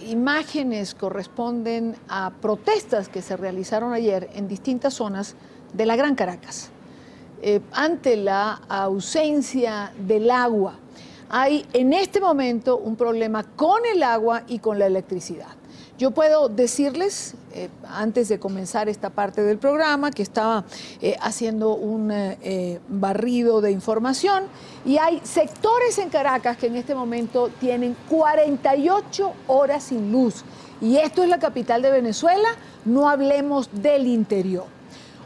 imágenes corresponden a protestas que se realizaron ayer en distintas zonas de la Gran Caracas. Ante la ausencia del agua, hay en este momento un problema con el agua y con la electricidad. Yo puedo decirles, antes de comenzar esta parte del programa, que estaba haciendo un barrido de información, y hay sectores en Caracas que en este momento tienen 48 horas sin luz. Y esto es la capital de Venezuela, no hablemos del interior.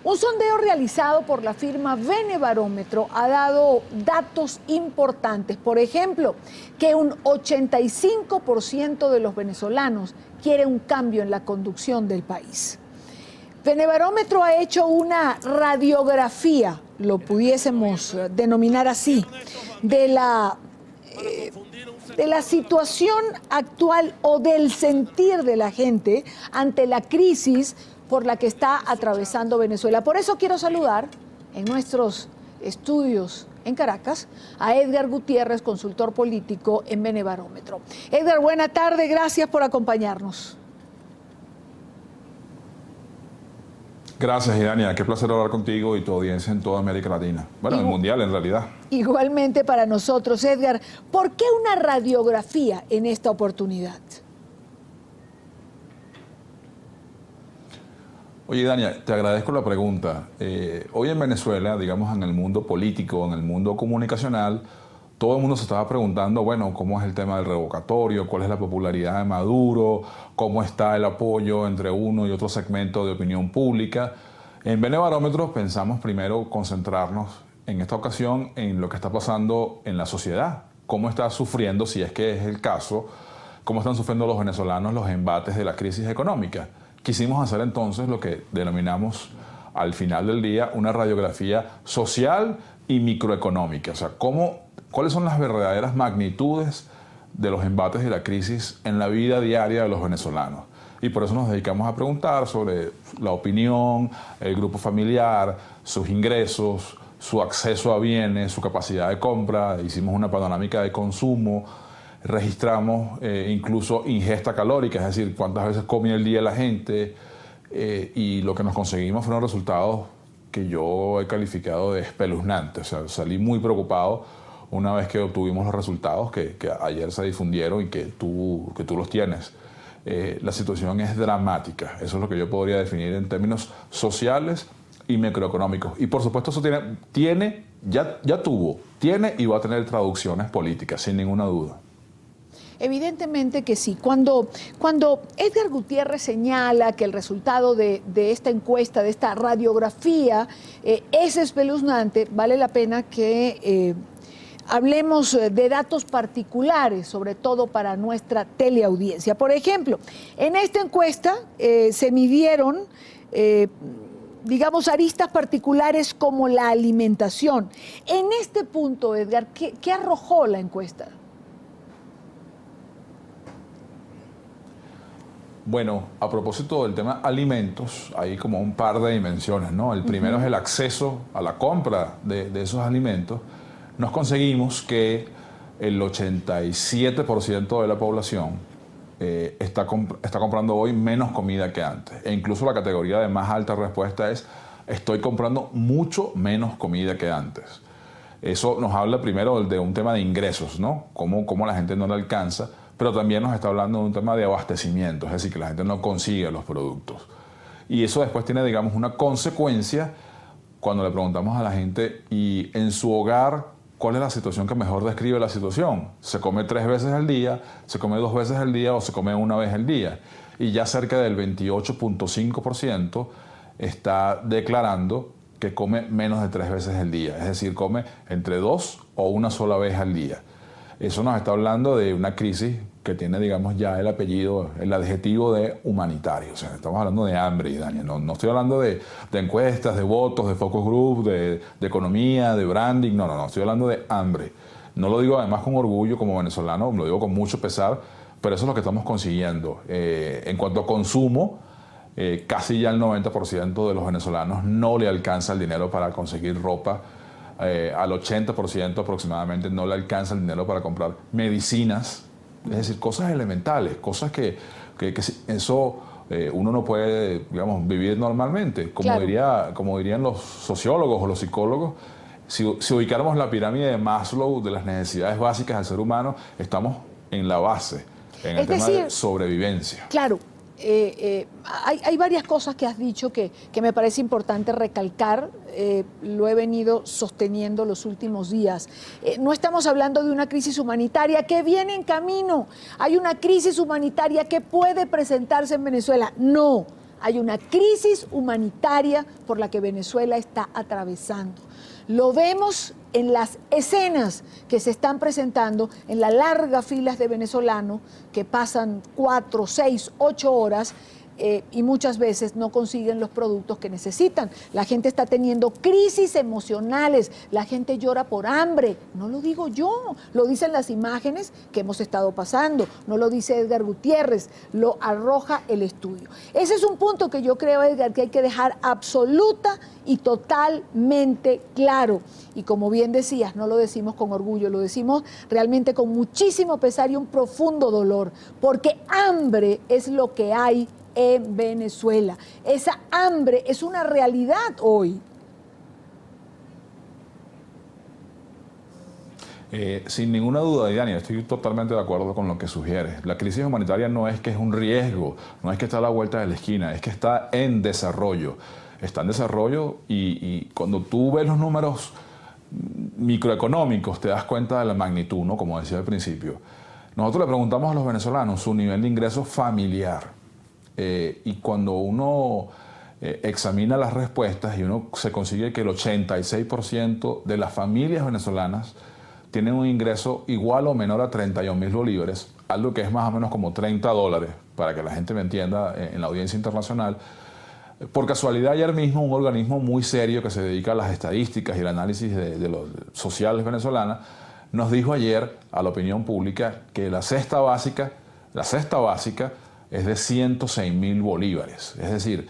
Un sondeo realizado por la firma Benebarómetro ha dado datos importantes. Por ejemplo, que un 85% de los venezolanos quiere un cambio en la conducción del país. Benebarómetro ha hecho una radiografía, lo pudiésemos denominar así, de la situación actual o del sentir de la gente ante la crisis por la que está atravesando Venezuela. Por eso quiero saludar en nuestros estudios en Caracas a Edgar Gutiérrez, consultor político en Benebarómetro. Edgar, buena tarde, gracias por acompañarnos. Gracias, Idania. Qué placer hablar contigo y tu audiencia en toda América Latina. Bueno, el mundial en realidad. Igualmente para nosotros, Edgar. ¿Por qué una radiografía en esta oportunidad? Oye, Dania, te agradezco la pregunta. Hoy en Venezuela, digamos en el mundo político, en el mundo comunicacional, todo el mundo se estaba preguntando, bueno, ¿cómo es el tema del revocatorio? ¿Cuál es la popularidad de Maduro? ¿Cómo está el apoyo entre uno y otro segmento de opinión pública? En Benebarómetro pensamos primero concentrarnos en esta ocasión en lo que está pasando en la sociedad. ¿Cómo está sufriendo, si es que es el caso, cómo están sufriendo los venezolanos los embates de la crisis económica? Quisimos hacer entonces lo que denominamos al final del día una radiografía social y microeconómica. O sea, ¿cuáles son las verdaderas magnitudes de los embates de la crisis en la vida diaria de los venezolanos? Y por eso nos dedicamos a preguntar sobre la opinión, el grupo familiar, sus ingresos, su acceso a bienes, su capacidad de compra. Hicimos una panorámica de consumo. Registramos incluso ingesta calórica, es decir, cuántas veces come el día la gente, y lo que nos conseguimos fueron resultados que yo he calificado de espeluznantes. O sea, salí muy preocupado una vez que obtuvimos los resultados que ayer se difundieron y que tú los tienes. La situación es dramática, eso es lo que yo podría definir en términos sociales y macroeconómicos. Y por supuesto eso tiene y va a tener traducciones políticas, sin ninguna duda. Evidentemente que sí. Cuando Edgar Gutiérrez señala que el resultado de esta encuesta, de esta radiografía, es espeluznante, vale la pena que hablemos de datos particulares, sobre todo para nuestra teleaudiencia. Por ejemplo, en esta encuesta se midieron digamos, aristas particulares como la alimentación. En este punto, Edgar, ¿qué arrojó la encuesta? Bueno, a propósito del tema alimentos, hay como un par de dimensiones, ¿no? El primero es el acceso a la compra de esos alimentos. Nos conseguimos que el 87% de la población está comprando hoy menos comida que antes. E incluso la categoría de más alta respuesta es: estoy comprando mucho menos comida que antes. Eso nos habla primero de un tema de ingresos, ¿no? Cómo la gente no le alcanza. Pero también nos está hablando de un tema de abastecimiento, es decir, que la gente no consigue los productos. Y eso después tiene, digamos, una consecuencia cuando le preguntamos a la gente, y en su hogar, ¿cuál es la situación que mejor describe la situación? ¿Se come 3 veces al día, se come 2 veces al día o se come 1 vez al día? Y ya cerca del 28.5% está declarando que come menos de 3 veces al día, es decir, come entre 2 o 1 sola vez al día. Eso nos está hablando de una crisis que tiene, digamos, ya el adjetivo de humanitario. O sea, estamos hablando de hambre, Daniel. No estoy hablando de encuestas, de votos, de focus group, de economía, de branding. No, estoy hablando de hambre. No lo digo además con orgullo como venezolano, lo digo con mucho pesar, pero eso es lo que estamos consiguiendo. En cuanto a consumo, casi ya el 90% de los venezolanos no le alcanza el dinero para conseguir ropa. Al 80% aproximadamente no le alcanza el dinero para comprar medicinas Es decir, cosas elementales, cosas que eso uno no puede, digamos, vivir normalmente. Claro. Como dirían los sociólogos o los psicólogos, si ubicáramos la pirámide de Maslow de las necesidades básicas del ser humano, estamos en la base, en el Es tema de decir, sobrevivencia. claro, hay varias cosas que has dicho que me parece importante recalcar. Lo he venido sosteniendo los últimos días. No estamos hablando de una crisis humanitaria que viene en camino. Hay una crisis humanitaria que puede presentarse en Venezuela. No, hay una crisis humanitaria por la que Venezuela está atravesando. Lo vemos en las escenas que se están presentando en las largas filas de venezolanos que pasan 4, 6, 8 horas y muchas veces no consiguen los productos que necesitan. La gente está teniendo crisis emocionales, la gente llora por hambre. No lo digo yo, lo dicen las imágenes que hemos estado pasando, no lo dice Edgar Gutiérrez, lo arroja el estudio. Ese es un punto que yo creo, Edgar, que hay que dejar absoluta y totalmente claro. Y como bien decías, no lo decimos con orgullo, lo decimos realmente con muchísimo pesar y un profundo dolor, porque hambre es lo que hay en Venezuela. Esa hambre es una realidad hoy. Sin ninguna duda, Diana, estoy totalmente de acuerdo con lo que sugieres. La crisis humanitaria no es que es un riesgo, no es que está a la vuelta de la esquina, es que está en desarrollo. Está en desarrollo y cuando tú ves los números microeconómicos te das cuenta de la magnitud, ¿no? Como decía al principio. Nosotros le preguntamos a los venezolanos su nivel de ingreso familiar. Y cuando uno examina las respuestas y uno se consigue que el 86% de las familias venezolanas tienen un ingreso igual o menor a 31.000 bolívares, algo que es más o menos como $30, para que la gente me entienda en la audiencia internacional. Por casualidad, ayer mismo un organismo muy serio que se dedica a las estadísticas y el análisis de los sociales venezolanas nos dijo ayer a la opinión pública que la cesta básica es de 106.000 bolívares. Es decir,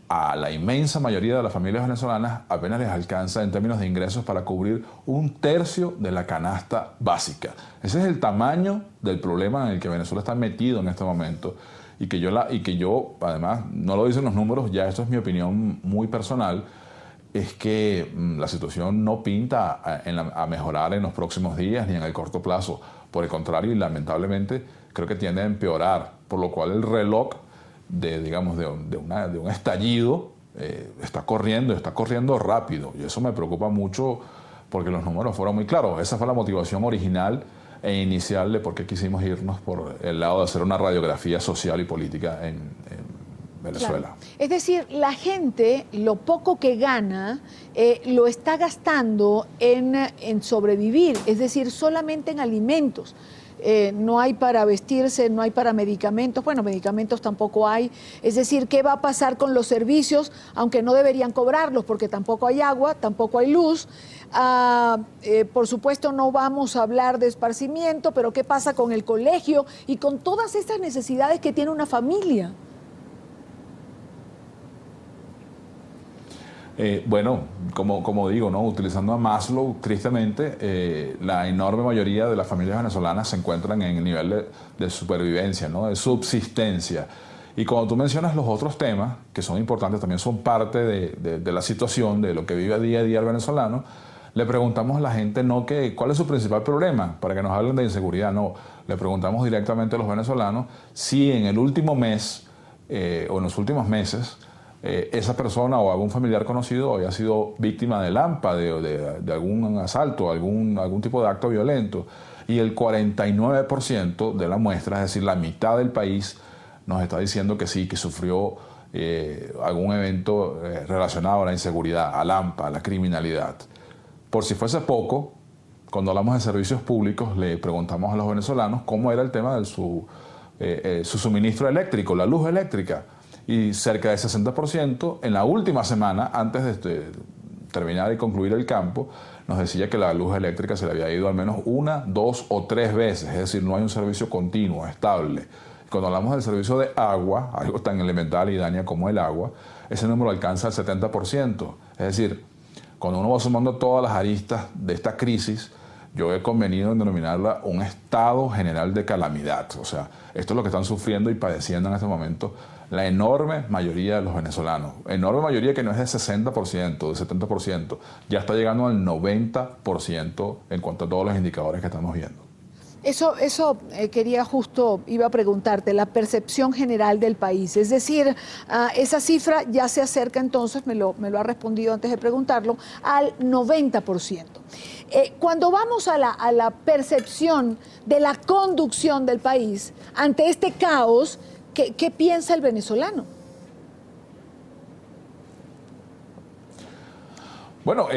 a la inmensa mayoría de las familias venezolanas apenas les alcanza en términos de ingresos para cubrir un tercio de la canasta básica. Ese es el tamaño del problema en el que Venezuela está metido en este momento y que yo además, no lo dicen los números, ya esto es mi opinión muy personal, es que la situación no pinta a mejorar en los próximos días ni en el corto plazo. Por el contrario, y lamentablemente, creo que tiende a empeorar, por lo cual el reloj de un estallido está corriendo rápido. Y eso me preocupa mucho porque los números fueron muy claros. Esa fue la motivación original e inicial de por qué quisimos irnos por el lado de hacer una radiografía social y política en Venezuela. Claro. Es decir, la gente lo poco que gana lo está gastando en sobrevivir, es decir, solamente en alimentos. No hay para vestirse, no hay para medicamentos, bueno, medicamentos tampoco hay. Es decir, ¿qué va a pasar con los servicios? Aunque no deberían cobrarlos porque tampoco hay agua, tampoco hay luz. Por supuesto no vamos a hablar de esparcimiento, pero ¿qué pasa con el colegio y con todas estas necesidades que tiene una familia? Bueno, como digo, ¿no? Utilizando a Maslow, tristemente, la enorme mayoría de las familias venezolanas se encuentran en el nivel de supervivencia, ¿no? De subsistencia. Y cuando tú mencionas los otros temas, que son importantes, también son parte de la situación, de lo que vive día a día el venezolano, le preguntamos a la gente no que cuál es su principal problema, para que nos hablen de inseguridad, no. Le preguntamos directamente a los venezolanos si en el último mes o en los últimos meses esa persona o algún familiar conocido había sido víctima del AMPA, de algún asalto, algún tipo de acto violento. Y el 49% de la muestra, es decir, la mitad del país, nos está diciendo que sí, que sufrió algún evento relacionado a la inseguridad, al AMPA, a la criminalidad. Por si fuese poco, cuando hablamos de servicios públicos, le preguntamos a los venezolanos cómo era el tema de su suministro eléctrico, la luz eléctrica. Y cerca del 60% en la última semana, antes de terminar y concluir el campo, nos decía que la luz eléctrica se le había ido al menos 1, 2 o 3 veces, es decir, no hay un servicio continuo, estable. Cuando hablamos del servicio de agua, algo tan elemental y daña como el agua, ese número alcanza el 70%. Es decir, cuando uno va sumando todas las aristas de esta crisis, yo he convenido en denominarla un estado general de calamidad. O sea, esto es lo que están sufriendo y padeciendo en este momento la enorme mayoría de los venezolanos. Enorme mayoría que no es de 60%, de 70%, ya está llegando al 90% en cuanto a todos los indicadores que estamos viendo. Eso quería justo, iba a preguntarte, la percepción general del país. Es decir, esa cifra ya se acerca entonces, me lo ha respondido antes de preguntarlo, al 90%. Cuando vamos a la percepción de la conducción del país ante este caos, ¿qué piensa el venezolano? Bueno,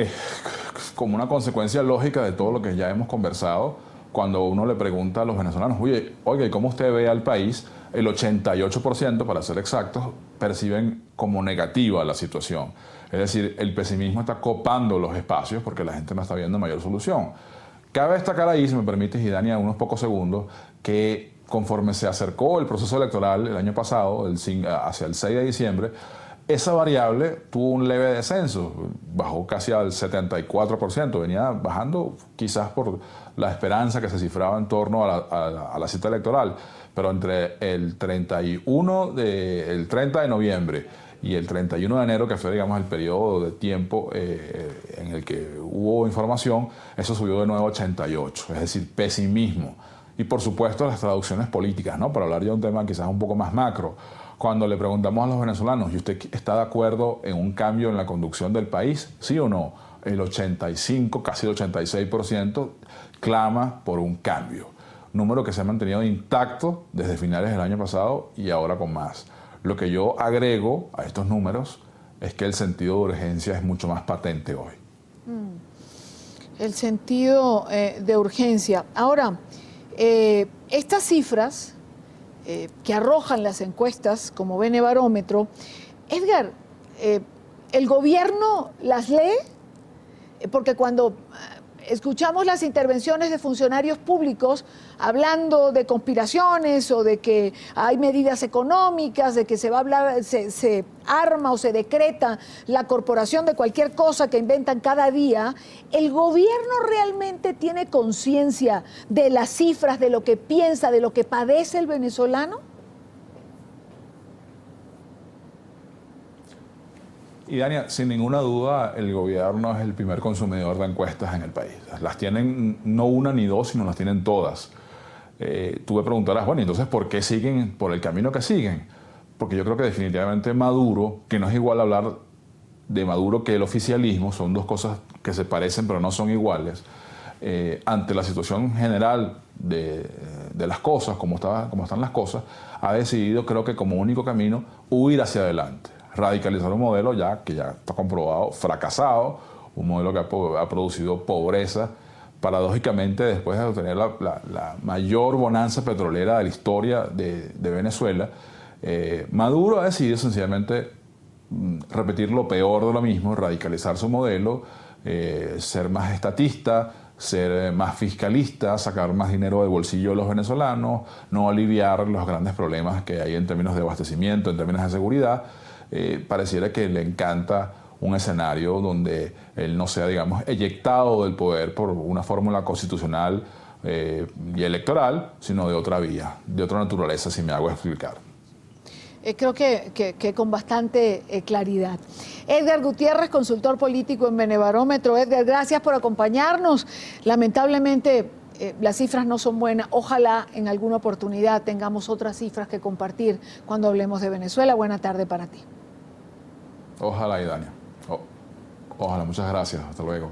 como una consecuencia lógica de todo lo que ya hemos conversado, cuando uno le pregunta a los venezolanos, oiga, ¿y cómo usted ve al país? El 88%, para ser exactos, perciben como negativa la situación. Es decir, el pesimismo está copando los espacios porque la gente no está viendo mayor solución. Cabe destacar ahí, si me permites, Idania, unos pocos segundos, que conforme se acercó el proceso electoral el año pasado, hacia el 6 de diciembre, esa variable tuvo un leve descenso, bajó casi al 74%, venía bajando quizás por la esperanza que se cifraba en torno a la cita electoral, pero entre el 30 de noviembre y el 31 de enero, que fue, digamos, el periodo de tiempo en el que hubo información, eso subió de nuevo a 88, es decir, pesimismo. Y por supuesto las traducciones políticas, ¿no? Para hablar ya de un tema quizás un poco más macro. Cuando le preguntamos a los venezolanos, ¿y usted está de acuerdo en un cambio en la conducción del país? ¿Sí o no? El 85, casi el 86% clama por un cambio. Número que se ha mantenido intacto desde finales del año pasado y ahora con más. Lo que yo agrego a estos números es que el sentido de urgencia es mucho más patente hoy. El sentido de urgencia. Ahora, estas cifras que arrojan las encuestas como Benebarómetro, Edgar, ¿el gobierno las lee? Porque cuando escuchamos las intervenciones de funcionarios públicos hablando de conspiraciones o de que hay medidas económicas, de que se va a hablar, se arma o se decreta la corporación de cualquier cosa que inventan cada día, ¿el gobierno realmente tiene conciencia de las cifras, de lo que piensa, de lo que padece el venezolano? Y Dania, sin ninguna duda, el gobierno es el primer consumidor de encuestas en el país. Las tienen no una ni dos, sino las tienen todas. Tú me preguntarás, bueno, entonces, ¿por qué siguen por el camino que siguen? Porque yo creo que definitivamente Maduro, que no es igual hablar de Maduro que el oficialismo, son dos cosas que se parecen pero no son iguales, ante la situación general de las cosas, como están las cosas, ha decidido, creo que como único camino, huir hacia adelante. Radicalizar un modelo que ya está comprobado, fracasado, un modelo que ha producido pobreza, paradójicamente después de obtener la mayor bonanza petrolera de la historia de Venezuela. Maduro ha decidido sencillamente repetir lo peor de lo mismo, radicalizar su modelo, ser más estatista, ser más fiscalista, sacar más dinero del bolsillo de los venezolanos, no aliviar los grandes problemas que hay en términos de abastecimiento, en términos de seguridad. Pareciera que le encanta un escenario donde él no sea, digamos, eyectado del poder por una fórmula constitucional y electoral, sino de otra vía, de otra naturaleza, si me hago explicar. Creo que con bastante claridad. Edgar Gutiérrez, consultor político en Benebarómetro. Edgar, gracias por acompañarnos. Lamentablemente las cifras no son buenas. Ojalá en alguna oportunidad tengamos otras cifras que compartir cuando hablemos de Venezuela. Buena tarde para ti. Ojalá, Idania. Ojalá, muchas gracias. Hasta luego.